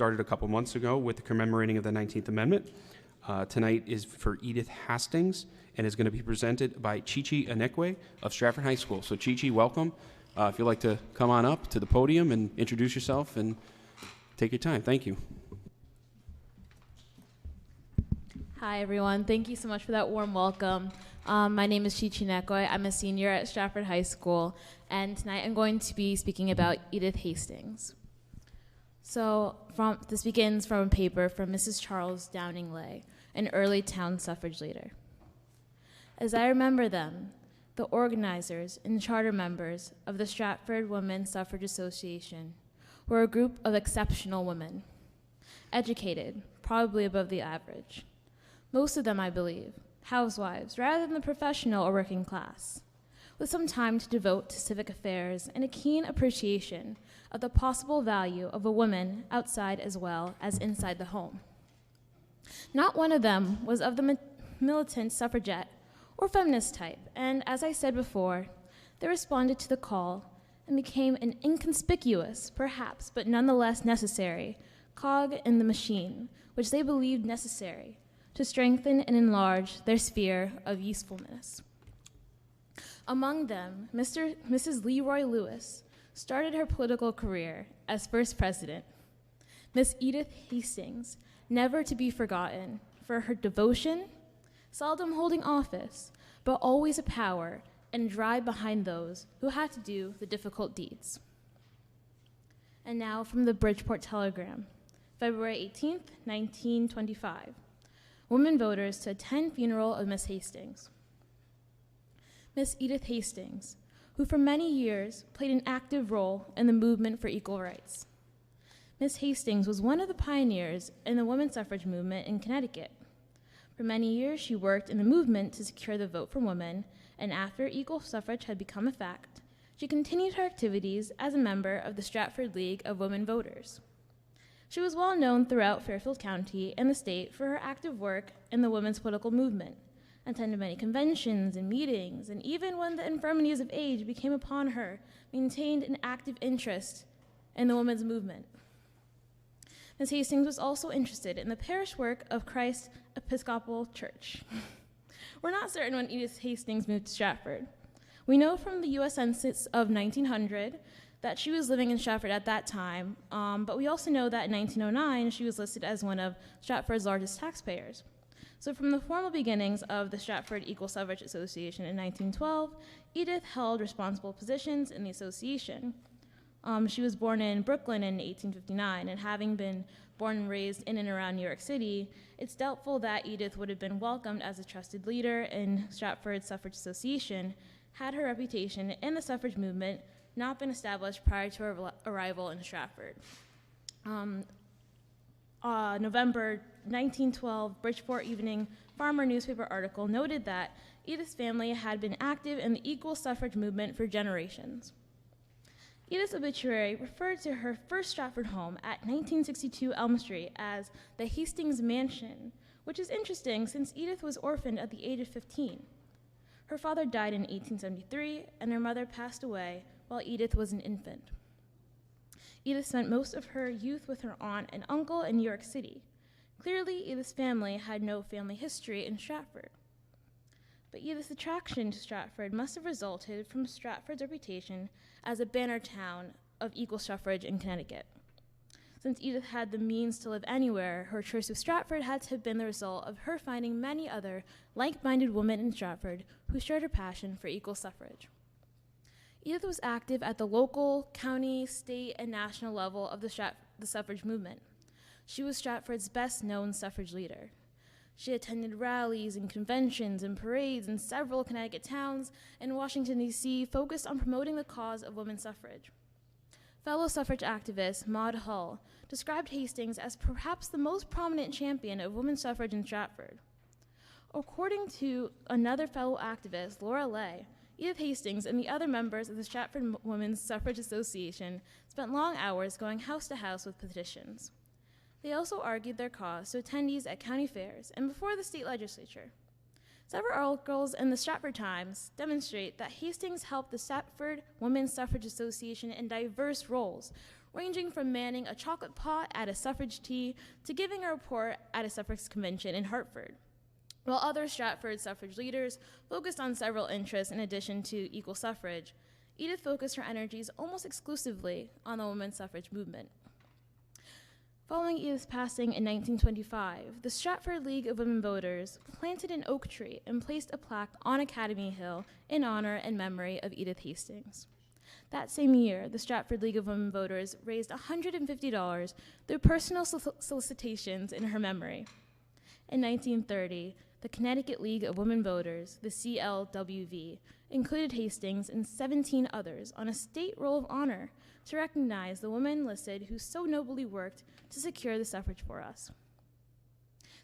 started a couple months ago with the commemorating of the 19th Amendment. Tonight is for Edith Hastings and is going to be presented by Chi Anekwe of Stratford High School. So Chi, welcome. If you'd like to come on up to the podium and introduce yourself and take your time. Thank you. Hi, everyone. Thank you so much for that warm welcome. My name is Chi Anekwe. I'm a senior at Stratford High School, and tonight I'm going to be speaking about Edith Hastings. So this begins from a paper from Mrs. Charles Downing Lay, an early town suffrage leader. As I remember them, the organizers and charter members of the Stratford Women's Suffrage Association were a group of exceptional women, educated, probably above the average. Most of them, I believe, housewives rather than the professional or working class, with some time to devote to civic affairs and a keen appreciation of the possible value of a woman outside as well as inside the home. Not one of them was of the militant suffragette or feminist type, and as I said before, they responded to the call and became an inconspicuous, perhaps, but nonetheless necessary, cog in the machine, which they believed necessary to strengthen and enlarge their sphere of usefulness. Among them, Mrs. Leroy Lewis started her political career as first president. Miss Edith Hastings, never to be forgotten for her devotion, seldom holding office, but always a power and drive behind those who had to do the difficult deeds. And now from the Bridgeport Telegram, February 18th, 1925. Women voters to attend funeral of Miss Hastings. Miss Edith Hastings, who for many years played an active role in the movement for equal rights. Miss Hastings was one of the pioneers in the women's suffrage movement in Connecticut. For many years, she worked in the movement to secure the vote for women, and after equal suffrage had become a fact, she continued her activities as a member of the Stratford League of Women Voters. She was well known throughout Fairfield County and the state for her active work in the women's political movement, attended many conventions and meetings, and even when the infirmities of age became upon her, maintained an active interest in the women's movement. Ms. Hastings was also interested in the parish work of Christ Episcopal Church. We're not certain when Edith Hastings moved to Stratford. We know from the U.S. Census of 1900 that she was living in Stratford at that time, but we also know that in 1909 she was listed as one of Stratford's largest taxpayers. So from the formal beginnings of the Stratford Equal Suffrage Association in 1912, Edith held responsible positions in the association. She was born in Brooklyn in 1859, and having been born and raised in and around New York City, it's doubtful that Edith would have been welcomed as a trusted leader in Stratford's Suffrage Association had her reputation in the suffrage movement not been established prior to her arrival in Stratford. November 1912 Bridgeport Evening Farmer newspaper article noted that Edith's family had been active in the equal suffrage movement for generations. Edith's obituary referred to her first Stratford home at 1962 Elm Street as the Hastings Mansion, which is interesting since Edith was orphaned at the age of 15. Her father died in 1873, and her mother passed away while Edith was an infant. Edith spent most of her youth with her aunt and uncle in New York City. Clearly, Edith's family had no family history in Stratford. But Edith's attraction to Stratford must have resulted from Stratford's reputation as a banner town of equal suffrage in Connecticut. Since Edith had the means to live anywhere, her choice of Stratford had to have been the result of her finding many other like-minded women in Stratford who shared her passion for equal suffrage. Edith was active at the local, county, state, and national level of the suffrage movement. She was Stratford's best-known suffrage leader. She attended rallies and conventions and parades in several Connecticut towns, and Washington, D.C. focused on promoting the cause of women's suffrage. Fellow suffrage activist Maud Hull described Hastings as perhaps the most prominent champion of women's suffrage in Stratford. According to another fellow activist, Laura Lay, Edith Hastings and the other members of the Stratford Women's Suffrage Association spent long hours going house to house with petitions. They also argued their cause to attendees at county fairs and before the state legislature. Several articles in the Stratford Times demonstrate that Hastings helped the Stratford Women's Suffrage Association in diverse roles, ranging from manning a chocolate pot at a suffrage tea to giving a report at a suffrage convention in Hartford. While other Stratford suffrage leaders focused on several interests in addition to equal suffrage, Edith focused her energies almost exclusively on the women's suffrage movement. Following Edith's passing in 1925, the Stratford League of Women Voters planted an oak tree and placed a plaque on Academy Hill in honor and memory of Edith Hastings. That same year, the Stratford League of Women Voters raised $150 through personal solicitations in her memory. In 1930, the Connecticut League of Women Voters, the CLWV, included Hastings and 17 others on a state roll of honor to recognize the women enlisted who so nobly worked to secure the suffrage for us.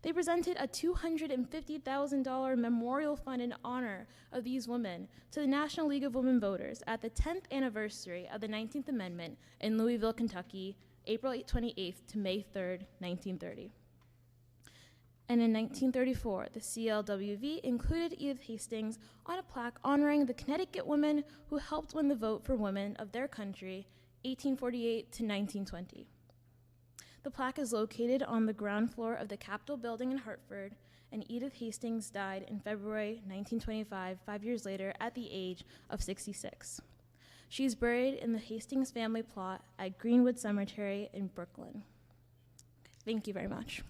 They presented a $250,000 memorial fund in honor of these women to the National League of Women Voters at the 10th anniversary of the 19th Amendment in Louisville, Kentucky, April 28th to May 3rd, 1930. And in 1934, the CLWV included Edith Hastings on a plaque honoring the Connecticut women who helped win the vote for women of their country, 1848 to 1920. The plaque is located on the ground floor of the Capitol building in Hartford, and Edith Hastings died in February 1925, 5 years later, at the age of 66. She is buried in the Hastings family plot at Greenwood Cemetery in Brooklyn. Thank you very much.